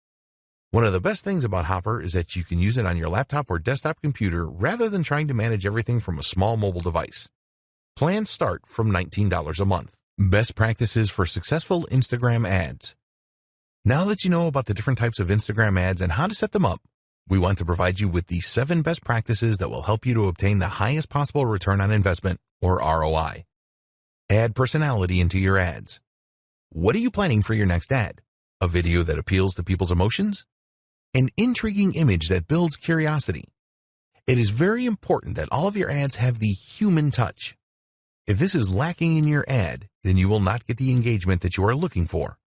One of the best things about Hopper is that you can use it on your laptop or desktop computer rather than trying to manage everything from a small mobile device. Plans start from $19 a month. Best practices for successful Instagram ads. Now that you know about the different types of Instagram ads and how to set them up, we want to provide you with the 7 best practices that will help you to obtain the highest possible return on investment, or ROI. Add personality into your ads. What are you planning for your next ad? A video that appeals to people's emotions? An intriguing image that builds curiosity? It is very important that all of your ads have the human touch. If this is lacking in your ad, then you will not get the engagement that you are looking for.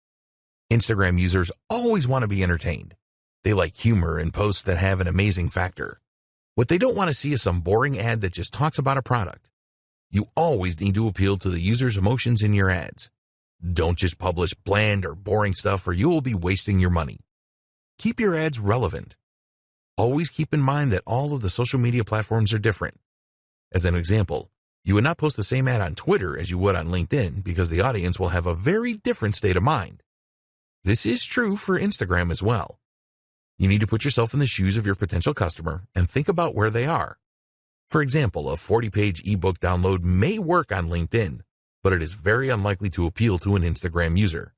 Instagram users always want to be entertained. They like humor and posts that have an amazing factor. What they don't want to see is some boring ad that just talks about a product. You always need to appeal to the user's emotions in your ads. Don't just publish bland or boring stuff, or you will be wasting your money. Keep your ads relevant. Always keep in mind that all of the social media platforms are different. As an example, you would not post the same ad on Twitter as you would on LinkedIn because the audience will have a very different state of mind. This is true for Instagram as well. You need to put yourself in the shoes of your potential customer and think about where they are. For example, a 40-page ebook download may work on LinkedIn, but it is very unlikely to appeal to an Instagram user.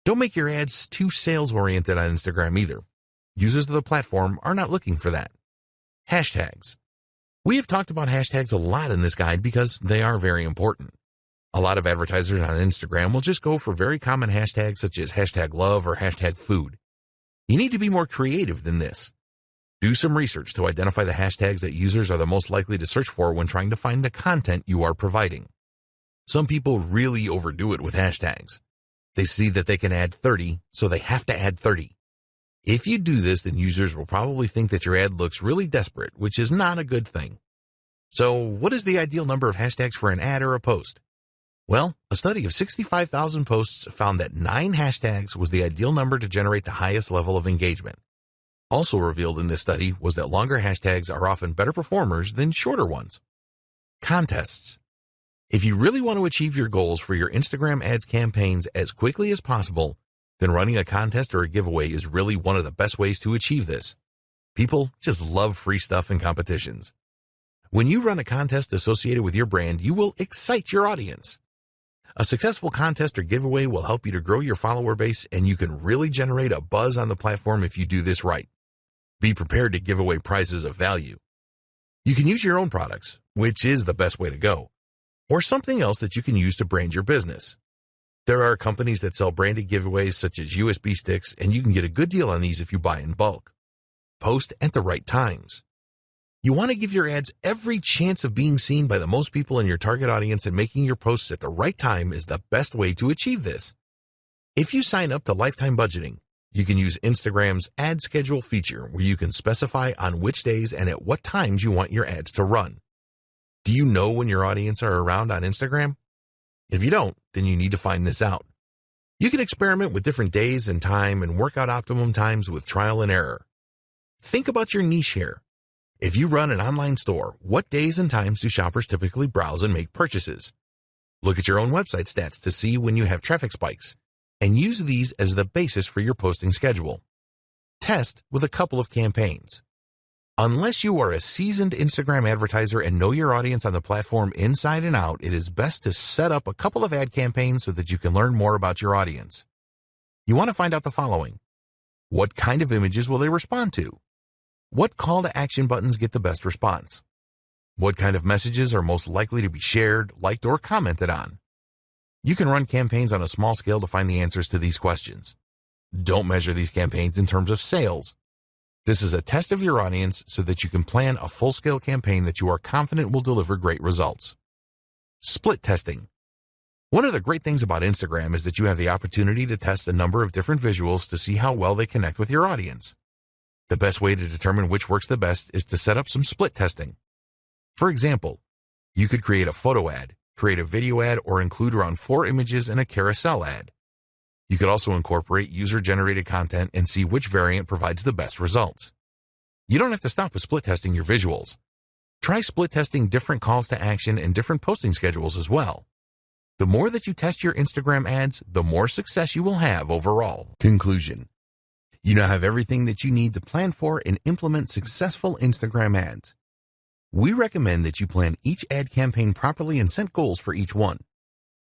Don't make your ads too sales-oriented on Instagram either. Users of the platform are not looking for that. Hashtags. We have talked about hashtags a lot in this guide because they are very important. A lot of advertisers on Instagram will just go for very common hashtags such as #love or #food. You need to be more creative than this. Do some research to identify the hashtags that users are the most likely to search for when trying to find the content you are providing. Some people really overdo it with hashtags. They see that they can add 30, so they have to add 30. If you do this, then users will probably think that your ad looks really desperate, which is not a good thing. So, what is the ideal number of hashtags for an ad or a post? Well, a study of 65,000 posts found that 9 hashtags was the ideal number to generate the highest level of engagement. Also revealed in this study was that longer hashtags are often better performers than shorter ones. Contests. If you really want to achieve your goals for your Instagram ads campaigns as quickly as possible, then running a contest or a giveaway is really one of the best ways to achieve this. People just love free stuff and competitions. When you run a contest associated with your brand, you will excite your audience. A successful contest or giveaway will help you to grow your follower base, and you can really generate a buzz on the platform if you do this right. Be prepared to give away prizes of value. You can use your own products, which is the best way to go, or something else that you can use to brand your business. There are companies that sell branded giveaways such as USB sticks, and you can get a good deal on these if you buy in bulk. Post at the right times. You want to give your ads every chance of being seen by the most people in your target audience, and making your posts at the right time is the best way to achieve this. If you sign up to Lifetime Budgeting, you can use Instagram's ad schedule feature, where you can specify on which days and at what times you want your ads to run. Do you know when your audience are around on Instagram? If you don't, then you need to find this out. You can experiment with different days and time and work out optimum times with trial and error. Think about your niche here. If you run an online store, what days and times do shoppers typically browse and make purchases? Look at your own website stats to see when you have traffic spikes, and use these as the basis for your posting schedule. Test with a couple of campaigns. Unless you are a seasoned Instagram advertiser and know your audience on the platform inside and out, it is best to set up a couple of ad campaigns so that you can learn more about your audience. You want to find out the following. What kind of images will they respond to? What call to action buttons get the best response? What kind of messages are most likely to be shared, liked, or commented on? You can run campaigns on a small scale to find the answers to these questions. Don't measure these campaigns in terms of sales. This is a test of your audience so that you can plan a full-scale campaign that you are confident will deliver great results. Split testing. One of the great things about Instagram is that you have the opportunity to test a number of different visuals to see how well they connect with your audience. The best way to determine which works the best is to set up some split testing. For example, you could create a photo ad, create a video ad, or include around 4 images in a carousel ad. You could also incorporate user-generated content and see which variant provides the best results. You don't have to stop with split testing your visuals. Try split testing different calls to action and different posting schedules as well. The more that you test your Instagram ads, the more success you will have overall. Conclusion. You now have everything that you need to plan for and implement successful Instagram ads. We recommend that you plan each ad campaign properly and set goals for each one.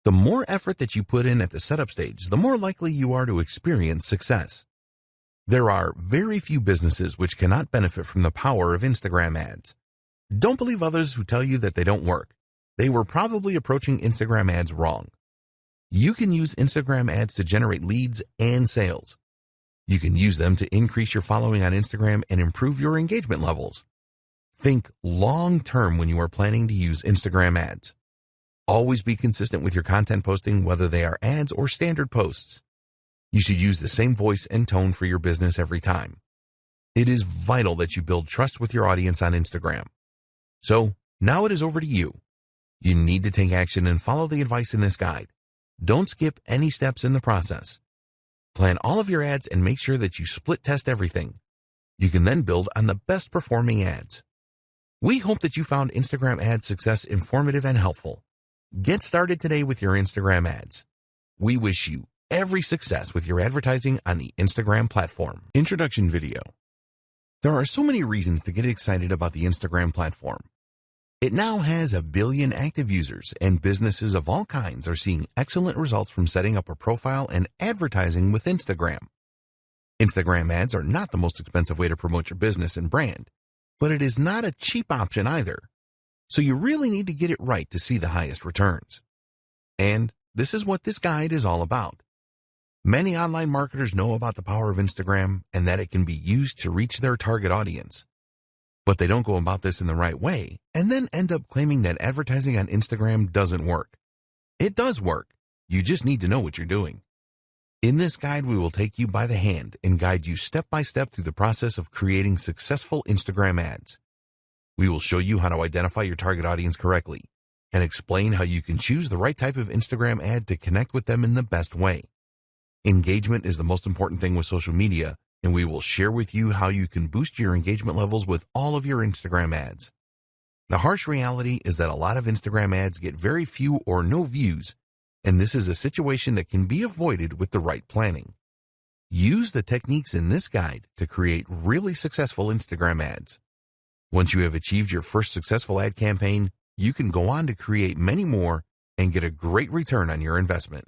The more effort that you put in at the setup stage, the more likely you are to experience success. There are very few businesses which cannot benefit from the power of Instagram ads. Don't believe others who tell you that they don't work. They were probably approaching Instagram ads wrong. You can use Instagram ads to generate leads and sales. You can use them to increase your following on Instagram and improve your engagement levels. Think long-term when you are planning to use Instagram ads. Always be consistent with your content posting, whether they are ads or standard posts. You should use the same voice and tone for your business every time. It is vital that you build trust with your audience on Instagram. So, now it is over to you. You need to take action and follow the advice in this guide. Don't skip any steps in the process. Plan all of your ads and make sure that you split test everything. You can then build on the best performing ads. We hope that you found Instagram ad success informative and helpful. Get started today with your Instagram ads. We wish you every success with your advertising on the Instagram platform. Introduction video. There are so many reasons to get excited about the Instagram platform. It now has 1 billion active users, and businesses of all kinds are seeing excellent results from setting up a profile and advertising with Instagram. Instagram ads are not the most expensive way to promote your business and brand, but it is not a cheap option either. So you really need to get it right to see the highest returns. And this is what this guide is all about. Many online marketers know about the power of Instagram and that it can be used to reach their target audience. But they don't go about this in the right way and then end up claiming that advertising on Instagram doesn't work. It does work. You just need to know what you're doing. In this guide, we will take you by the hand and guide you step by step through the process of creating successful Instagram ads. We will show you how to identify your target audience correctly and explain how you can choose the right type of Instagram ad to connect with them in the best way. Engagement is the most important thing with social media, and we will share with you how you can boost your engagement levels with all of your Instagram ads. The harsh reality is that a lot of Instagram ads get very few or no views, and this is a situation that can be avoided with the right planning. Use the techniques in this guide to create really successful Instagram ads. Once you have achieved your first successful ad campaign, you can go on to create many more and get a great return on your investment.